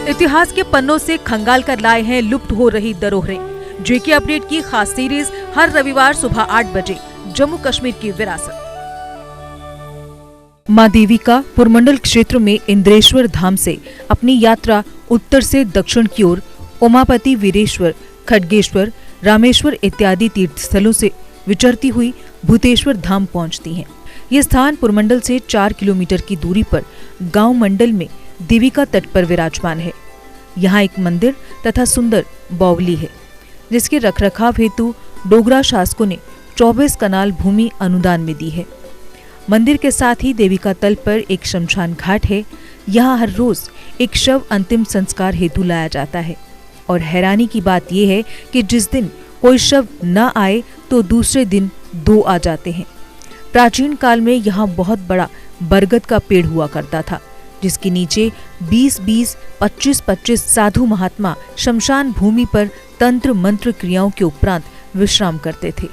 इतिहास के पन्नों से खंगाल कर लाए हैं लुप्त हो रही धरोहरें। जेके अपडेट की खास सीरीज हर रविवार सुबह 8 बजे। जम्मू कश्मीर की विरासत। मां देविका पुरमंडल क्षेत्र में इंद्रेश्वर धाम से अपनी यात्रा उत्तर से दक्षिण की ओर उमापति, वीरेश्वर, खडगेश्वर, रामेश्वर इत्यादि तीर्थ स्थलों से विचरती हुई भूतेश्वर धाम पहुंचती हैं। ये स्थान पुरमंडल से 4 किलोमीटर की दूरी पर गांव मंडल में देविका तट पर विराजमान है। यहाँ एक मंदिर तथा सुंदर बावली है, जिसके रखरखाव हेतु डोगरा शासकों ने 24 कनाल भूमि अनुदान में दी है। मंदिर के साथ ही देविका तल पर एक शमशान घाट है। यहाँ हर रोज एक शव अंतिम संस्कार हेतु लाया जाता है और हैरानी की बात यह है कि जिस दिन कोई शव न आए तो दूसरे दिन 2 आ जाते हैं। प्राचीन काल में यहाँ बहुत बड़ा बरगद का पेड़ हुआ करता था, जिसके नीचे 20-20, 25-25 साधु महात्मा शमशान भूमि पर तंत्र मंत्र क्रियाओं के उपरांत विश्राम करते थे।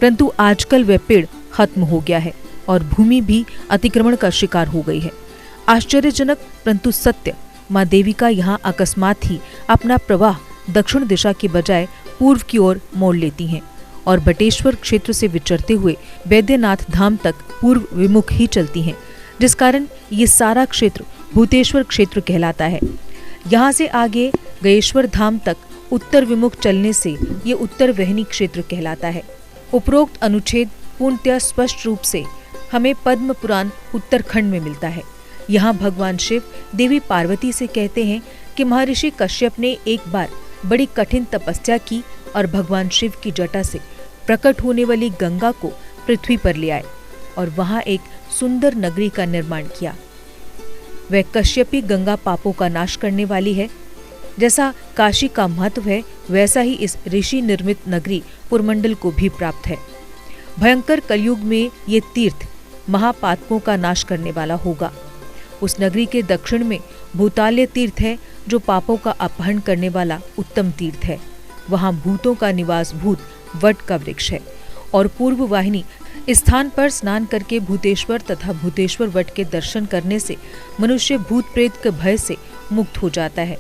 परंतु आजकल वह पेड़ खत्म हो गया है और भूमि भी अतिक्रमण का शिकार हो गई है। आश्चर्यजनक परंतु सत्य, मां देविका यहाँ अकस्मात ही अपना प्रवाह दक्षिण दिशा के बजाय पूर्व की ओर मोड़ लेती हैं और बटेश्वर क्षेत्र से विचरते हुए वैद्यनाथ धाम तक पूर्व विमुख ही चलती हैं, जिस कारण ये सारा क्षेत्र भूतेश्वर क्षेत्र कहलाता है। यहाँ से आगे गयेश्वर धाम तक उत्तर विमुख चलने से ये उत्तर वहनी क्षेत्र कहलाता है। उपरोक्त अनुच्छेद पूर्णतः स्पष्ट रूप से हमें पद्म पुराण उत्तरखंड में मिलता है। यहाँ भगवान शिव देवी पार्वती से कहते हैं कि महर्षि कश्यप ने एक बार बड़ी कठिन तपस्या की और भगवान शिव की जटा से प्रकट होने वाली गंगा को पृथ्वी पर ले आए और वहाँ एक सुंदर नगरी का निर्माण किया। वह कश्यपी गंगा पापों का नाश करने वाली है। जैसा काशी का महत्व है, वैसा ही इस ऋषि निर्मित नगरी पुरमंडल को भी प्राप्त है। भयंकर कलयुग में ये तीर्थ महापातकों का नाश करने वाला होगा। उस नगरी के दक्षिण में भूताल्य तीर्थ है, जो पापों का अपहरण करने वाला उत्तम तीर्थ है। वहाँ भूतों का निवास भूत वट का वृक्ष है और पूर्व वाहिनी स्थान पर स्नान करके भूतेश्वर तथा भूतेश्वर वट के दर्शन करने से मनुष्य भूत प्रेत के भय से मुक्त हो जाता है।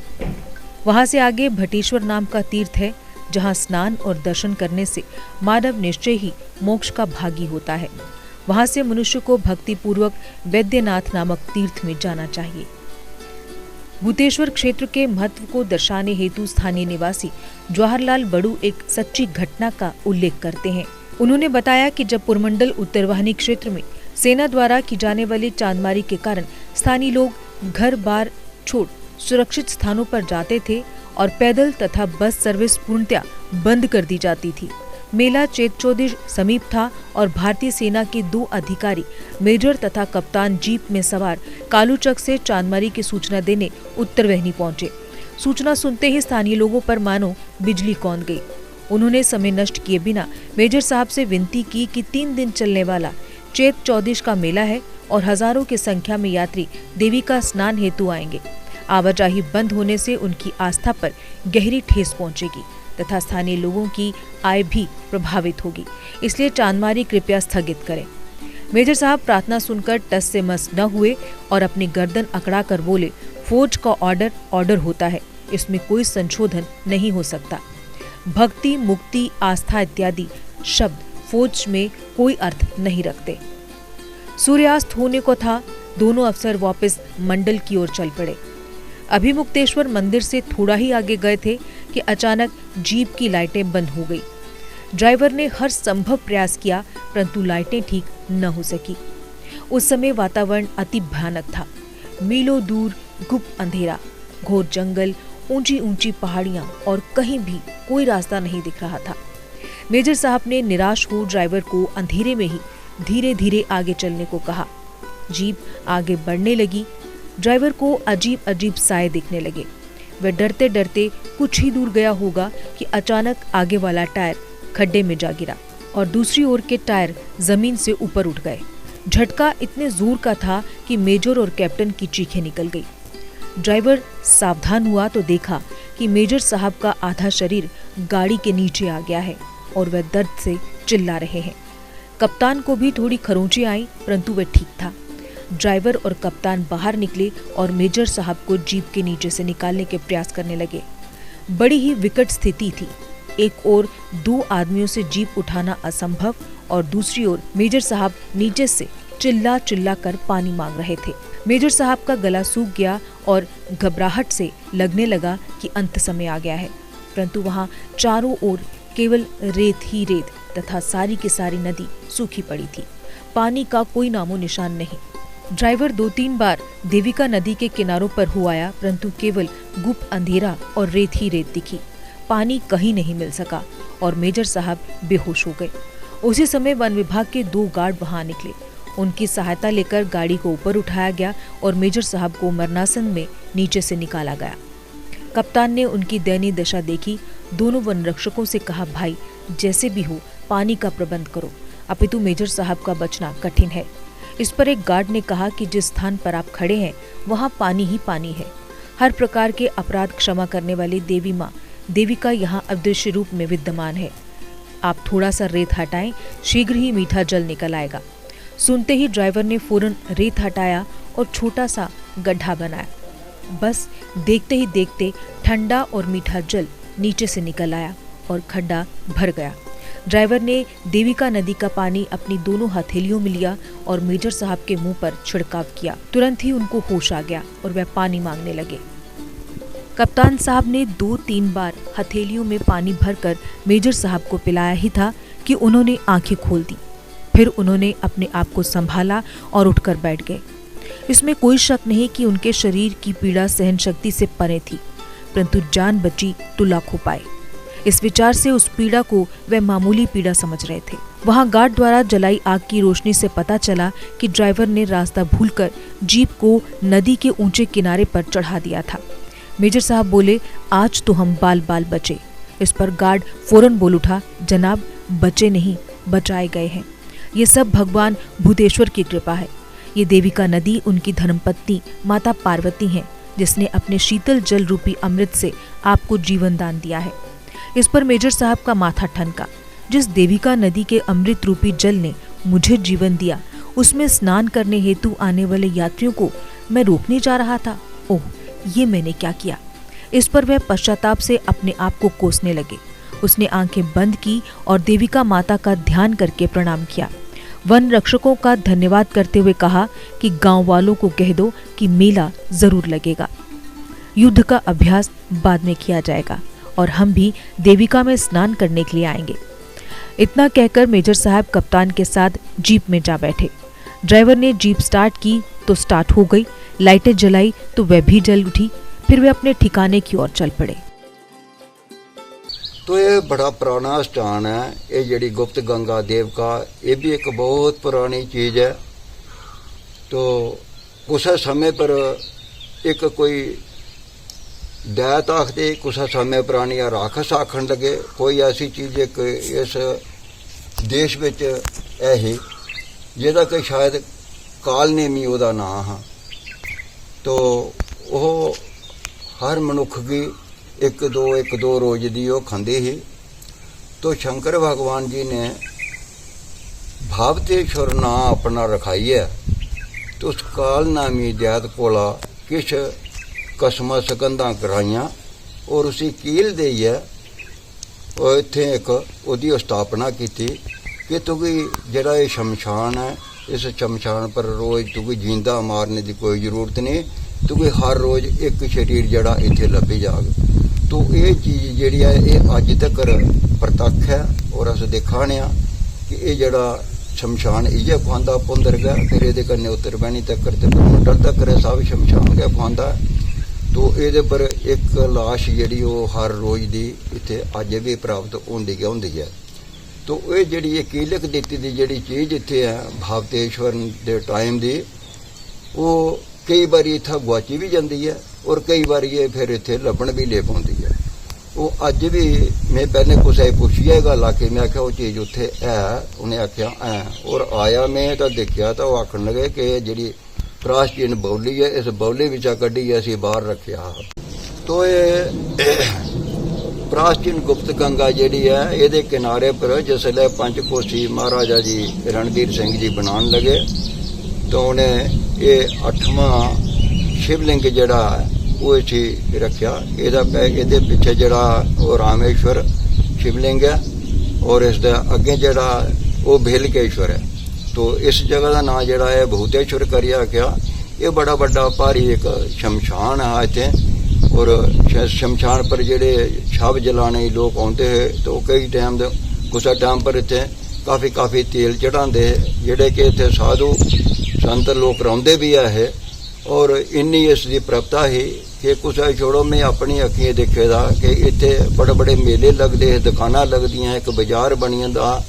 वहां से आगे भटेश्वर नाम का तीर्थ है, जहां स्नान और दर्शन करने से मानव निश्चय ही मोक्ष का भागी होता है। वहां से मनुष्य को भक्ति पूर्वक वैद्यनाथ नामक तीर्थ में जाना चाहिए। भूतेश्वर क्षेत्र के महत्व को दर्शाने हेतु स्थानीय निवासी जवाहरलाल बड़ू एक सच्ची घटना का उल्लेख करते हैं। उन्होंने बताया कि जब पुरमंडल उत्तरवाहिनी क्षेत्र में सेना द्वारा की जाने वाली चांदमारी के कारण स्थानीय लोग घर बार छोड़ सुरक्षित स्थानों पर जाते थे और पैदल तथा बस सर्विस पूर्णतया बंद कर दी जाती थी। मेला चेतचोदिश समीप था और भारतीय सेना के 2 अधिकारी मेजर तथा कप्तान जीप में सवार कालूचक से चांदमारी की सूचना देने उत्तरवाहिनी पहुंचे। सूचना सुनते ही स्थानीय लोगों पर मानो बिजली कौंध गई। उन्होंने समय नष्ट किए बिना मेजर साहब से विनती की कि 3 दिन चलने वाला चेतचोदिश का मेला है और हजारों की संख्या में यात्री देवी का स्नान हेतु आएंगे। आवाजाही बंद होने से उनकी आस्था पर गहरी ठेस पहुंचेगी तथा स्थानीय लोगों की आय भी प्रभावित होगी, इसलिए चांदमारी कृपया स्थगित करें। मेजर साहब प्रार्थना सुनकर टस से मस न हुए और अपनी गर्दन अकड़ा कर बोले, फौज का ऑर्डर ऑर्डर होता है, इसमें कोई संशोधन नहीं हो सकता। भक्ति, मुक्ति, आस्था इत्यादि शब्द फौज में कोई अर्थ नहीं रखते। सूर्यास्त होने को था, दोनों अफसर वापस मंडल की ओर चल पड़े। अभिमुक्तेश्वर मंदिर से थोड़ा ही आगे गए थे कि अचानक जीप की लाइटें बंद हो गई। ड्राइवर ने हर संभव प्रयास किया, परंतु लाइटें ठीक न हो सकी। उस समय वातावरण अति भयानक था। मीलों दूर गुप्त अंधेरा, घोर जंगल, ऊंची ऊंची पहाड़ियां और कहीं भी कोई रास्ता नहीं दिख रहा था। मेजर साहब ने निराश हो ड्राइवर को अंधेरे में ही धीरे धीरे आगे चलने को कहा। जीप आगे बढ़ने लगी। ड्राइवर को अजीब अजीब साए दिखने लगे। वह डरते डरते कुछ ही दूर गया होगा कि अचानक आगे वाला टायर खड्डे में जा गिरा और दूसरी ओर के टायर जमीन से ऊपर उठ गए। झटका इतने जोर का था कि मेजर और कैप्टन की चीखें निकल गई। ड्राइवर सावधान हुआ तो देखा कि मेजर साहब का आधा शरीर गाड़ी के नीचे आ गया है और वह दर्द से चिल्ला रहे हैं। कप्तान को भी थोड़ी खरोंची आई, परंतु वह ठीक था। ड्राइवर और कप्तान बाहर निकले और मेजर साहब को जीप के नीचे से निकालने के प्रयास करने लगे। बड़ी ही विकट स्थिति थी। एक ओर 2 आदमियों से जीप उठाना असंभव और दूसरी ओर मेजर साहब नीचे से चिल्ला चिल्ला कर पानी मांग रहे थे। मेजर साहब का गला सूख गया और घबराहट से लगने लगा कि अंत समय आ गया है, परंतु वहां चारों ओर केवल रेत ही रेत तथा सारी की सारी नदी सूखी पड़ी थी। पानी का कोई नामो निशान नहीं। ड्राइवर 2-3 बार देविका नदी के किनारों पर हो आया, परंतु केवल गुप्त अंधेरा और रेत ही रेत दिखी। पानी कहीं नहीं मिल सका और मेजर साहब बेहोश हो गए। उसी समय वन विभाग के 2 गार्ड वहां निकले। उनकी सहायता लेकर गाड़ी को ऊपर उठाया गया और मेजर साहब को मरणासन में नीचे से निकाला गया। कप्तान ने उनकी दयनीय दशा देखी। दोनों वन रक्षकों से कहा, भाई जैसे भी हो पानी का प्रबंध करो, अपितु मेजर साहब का बचना कठिन है। इस पर एक गार्ड ने कहा कि जिस स्थान पर आप खड़े हैं वहाँ पानी ही पानी है। हर प्रकार के अपराध क्षमा करने वाली देवी माँ देविका यहाँ अदृश्य रूप में विद्यमान है। आप थोड़ा सा रेत हटाएं, शीघ्र ही मीठा जल निकल आएगा। सुनते ही ड्राइवर ने फौरन रेत हटाया और छोटा सा गड्ढा बनाया। बस देखते ही देखते ठंडा और मीठा जल नीचे से निकल आया और खड्डा भर गया। ड्राइवर ने देविका नदी का पानी अपनी दोनों हथेलियों में लिया और मेजर साहब के मुंह पर छिड़काव किया। तुरंत ही उनको होश आ गया और वह पानी मांगने लगे। कप्तान साहब ने 2-3 बार हथेलियों में पानी भरकर मेजर साहब को पिलाया ही था कि उन्होंने आंखें खोल दी। फिर उन्होंने अपने आप को संभाला और उठकर बैठ गए। इसमें कोई शक नहीं कि उनके शरीर की पीड़ा सहन शक्ति से परे थी, परंतु जान बची तो लाखों पाए। इस विचार से उस पीड़ा को वे मामूली पीड़ा समझ रहे थे। वहां गार्ड द्वारा जलाई आग की रोशनी से पता चला कि ड्राइवर ने रास्ता भूलकर जीप को नदी के ऊंचे किनारे पर चढ़ा दिया था। मेजर साहब बोले, आज तो हम बाल बाल बचे। इस पर गार्ड फौरन बोल उठा, जनाब बचे नहीं, बचाए गए हैं। ये सब भगवान भूतेश्वर की कृपा है। ये देविका नदी उनकी धर्मपत्नी माता पार्वती हैं, जिसने अपने शीतल जल रूपी अमृत से आपको जीवन दान दिया है। इस पर मेजर साहब का माथा ठनका। जिस देविका नदी के अमृत रूपी जल ने मुझे जीवन दिया, उसमें स्नान करने हेतु आने वाले यात्रियों को मैं रोकने जा रहा था। ओह, ये मैंने क्या किया। इस पर वह पश्चाताप से अपने आप को कोसने लगे। उसने आंखें बंद की और देविका माता का ध्यान करके प्रणाम किया। वन रक्षकों का धन्यवाद करते हुए कहा कि गांव वालों को कह दो कि मेला जरूर लगेगा। युद्ध का अभ्यास बाद में किया जाएगा और हम भी देविका में स्नान करने के लिए आएंगे। इतना कहकर मेजर साहब कप्तान के साथ जीप में जा बैठे। ड्राइवर ने जीप स्टार्ट की तो स्टार्ट हो गई, लाइटें जलाई तो वह भी जल उठी। फिर वे अपने ठिकाने की ओर चल पड़े। तो ये बड़ा पुराना स्थान है। ये जड़ी गुप्त गंगा देविका, ये भी एक बहुत पुरानी चीज है। तो कुछ समय पर एक कोई दैत आखते, कुछ समय पुरानी राखस आखन लगे। कोई ऐसी चीज एक इस देश विच है ही जिहदा कि शायद कालनेमी उहदा नाम है। तो वह हर मनुख की एक दो रोज दी वो खांदे ही। तो शंकर भगवान जी ने भावतेश्वर नाम अपना रखाई है। तो उस काल नामी दैत कोला किश कसमां सकंधां कराइयां और उसी कील देई है और इत्थे एक उहदी स्थापना की कि तुगी जरा ये शमशान है, इस शमशान पर रोज तुगी जींदा मारने की कोई जरूरत नहीं, तुगी हर रोज एक शरीर जड़ा इत्थे लभी जाग। तो ये चीज़ जिहड़ी है ये अज तक प्रतक्ष है और अस दिखाने कि ये जड़ा शमशान इ'यै खुआंदा पुंदर गै, फिर ये कन्नै उत्तर बैनी तक ते परमंडल तक सब शमशान गै खुआंदा। तो ये पर एक लाश जिहड़ी वो हर रोज की इत्थे अज भी प्राप्त होंदी गै होंदी है। तो ये जिहड़ी ये कीलक दित्ती दी जिहड़ी चीज़ इत्थे है भावतेश्वर दे टाइम दी, वो कई बार इत्थे गुआची भी जाती है और कई बार ये फिर इत्थे लभण भी ले पाउंदी है। वो अज भी मैं पहले कुछ पुछी है गल आके, मैं आख्या वो चीज़ उत्थे है, उन्हें आख्या है और आया मैं तो देखा तो वह आखन लगे कि जिहड़ी प्राचीन बौली है इस बौली विचा कड्ढी असीं बाहर रखिया। तो ये प्राचीन गुप्त गंगा जिहड़ी है ये किनारे पर जिसलै पंचकोसी महाराजा जी रणधीर सिंह जी बनाने लगे तो उन्हें ये 8वां शिवलिंग जड़ा वो इसी रखा। ये पिछे जड़ा वो रामेश्वर शिवलिंग है और इसके अगे जड़ा वो भेलकेश्वर है। तो इस जगह का नाम जड़ा है भूतेश्वर करिया क्या। ये बड़ा बड़ा भारी एक शमशान है इतने और शमशान पर जेडे शव जलाने लोग आते हैं तो कई टाइम कुछ टाइम पर इतने काफ़ी तेल चढ़ाते जेडे कि इतने साधु संत लोग रौंदे भी है। और इन्नी इसकी प्रभता ही कि कुछ छोड़ो मैं अपनी अखियाँ देखे दा कि इतने बड़े बड़े मेले लगते हैं, दुकाना लगदियाँ, एक बाजार बनी दा।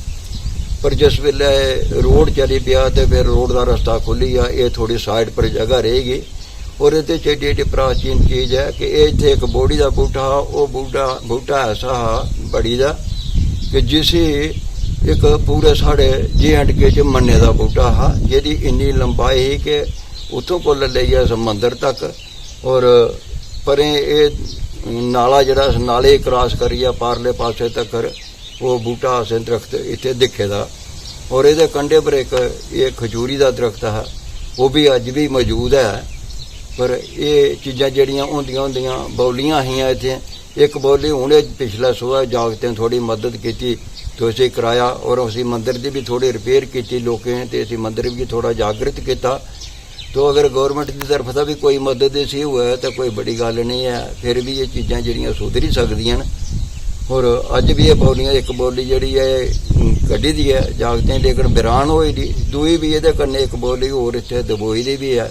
पर जिस वेले रोड चली पिया तो फिर रोड का रस्ता खुली आ, ये थोड़ी साइड पर जगह रहेगी। और ये एडी एडी प्राचीन चीज़ है कि इतने एक बोड़ी का बूटा वो बूटा ऐसा हा बड़ी का कि जिसी एक पूरे साढ़े J&K च मन्ने का बूटा हा जिहदी इन्नी लंबाई ही कि उतों को ले समंदर तक। और परें ये नाला जड़ा नाले क्रॉस करिए पारले पासे तक वो बूटा असें दरख्त इतने दिखे दा। और ये कंढे पर एक ये खजूरी का दरख्त है वो भी अज भी मौजूद है। पर ये चीज़ां जड़ियाँ होंदियां होंदियां बौलियां ही इतने एक बौली हुणे पिछला सुबह जागतें थोड़ी मदद की तो असी कराया और असी मंदिर की भी थोड़ी रिपेयर की लोकें तो असी मंदिर भी थोड़ा जागृत किया। तो अगर गौरमेंट की तरफ से भी कोई मदद इसी हुआ है तो कोई बड़ी गल नहीं है, फिर भी ये चीज़ां जड़ियाँ सुधरी सकदियां न। और अज भी ये बौलियां एक बौली जी है कड्ढी दी है जागतें लेकिन बिरान होई दी, दूई भी ये कन्नै एक बौली होर इत्थे दबोई दी भी है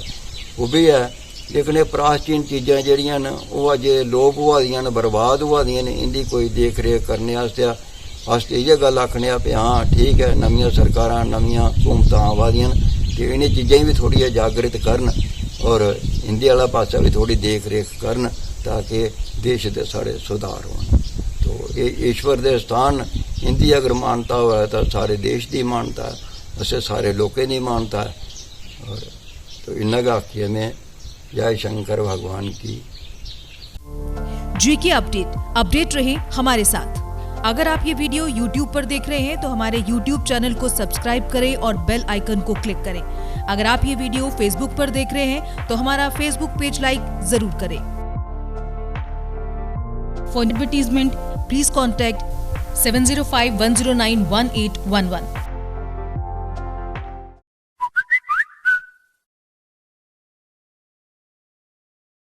वो भी है। लेकिन ये प्राचीन चीज़ां जड़ियां न वो अज लोप होआ दियां न, बर्बाद होआ दियां न। इनकी कोई देख रेख करने अस इयै गल आखने भी हाँ ठीक है नवियां सरकारां नवियां हुकूमतां आवा दियां न तो इन्हें चीज़ें भी थोड़ी जागृत करन और इंदे वाला पासा भी थोड़ी देख रेख करन ताकि देश के सारे सुधार हो। तो ये ईश्वर के स्थान इनकी अगर मानता हो तो सारे देश की मानता है, वैसे सारे लोगों की मानता है। और तो इन्ना का आखिए मैं जय शंकर भगवान की। जीके अपडेट रहे हमारे साथ। अगर आप ये वीडियो YouTube पर देख रहे हैं तो हमारे YouTube चैनल को सब्सक्राइब करें और बेल आइकन को क्लिक करें। अगर आप ये वीडियो Facebook पर देख रहे हैं तो हमारा Facebook पेज लाइक जरूर करें। For advertisement please contact 7051091811।